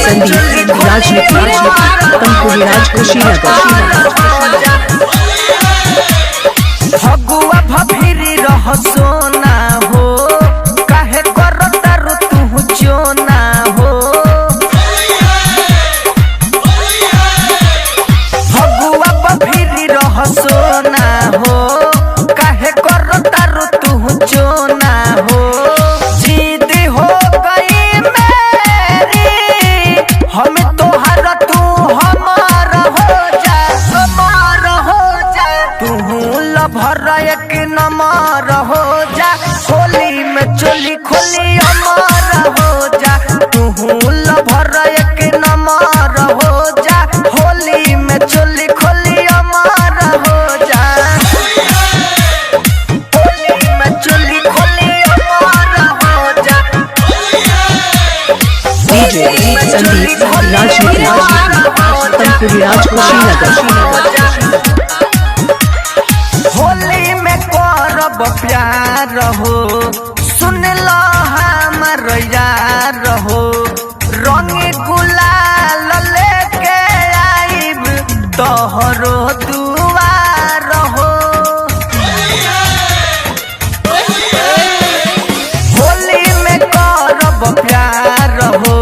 संदीप राजनीति तमपुरी राज कुशीनगर भगुआ भभिरी रह सोना हो काहे करता रु तू चोना हो भगुआ भभिरी रह सोना हो काहे करता रु तू चोना हो जिद हो गई मेरी हम तोहर तू हमार हो जा तू लभर एक नमर हो जा होली में चोली खोली अमर हो जा तू लभर एक नमर हो जा होली में चोली खोली अमर हो जा होली में चोली खोली अमर हो जा डीजे संदीप राजनीति तमपुरी राज कुशीनगर होली में करब प्यार हो सुन लो हमर यार हो रंग गुलाल लेके आइब तोहरो दुआर हो होली में करब प्यार हो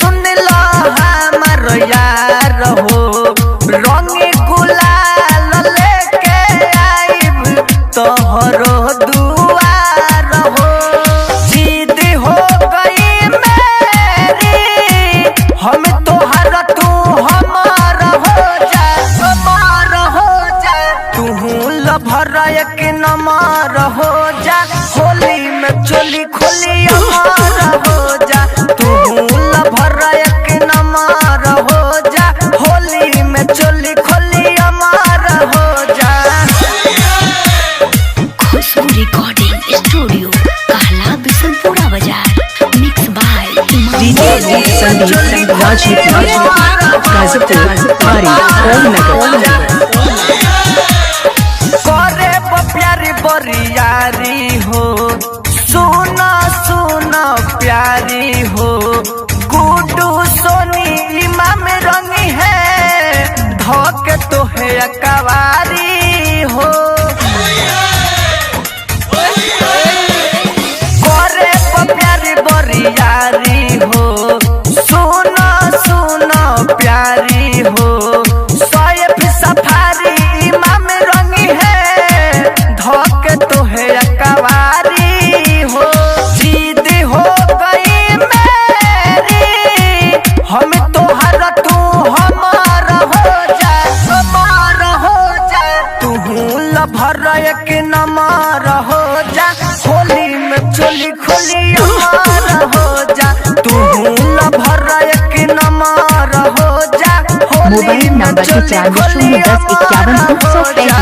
सुन लो हमर यार हो रंग गुलाल लेके आइब तोहरो दुआर हो जिद हो गई मेरी हम तोहर तू हमार हो जा तू लभर एक नमर हो जा होली में चोली खोली अमर हो जा तू लभर एक नमर हो जा होली में चोली खोली अमर हो जा खुशबू रिकॉर्डिंग स्टूडियो कहला बिशनपुरा बाजार मिक्स बाय डीजे संदीप राजनीति गाजीपुर भारी नगर करे प्यारी बरियारी हो सुना सुना प्यारी हो गुड्डू सोनी इमाम रंगी है धोक तो है अकवारी हो करे प्यारी बरियारी हो सुना सुना प्यारी हो सोएब सफारी इमाम रंगी है धोक तो है अकवारी हो जिद हो गई मेरी हम तोहर तू हमार हो जा तू लभर एक नमर हो जा होली में चोली खोली अमर हो जा तू लभर एक नमर हो जा होली मोबाइल में नंबर चोली खोली 95 10 51 अमर हो जा।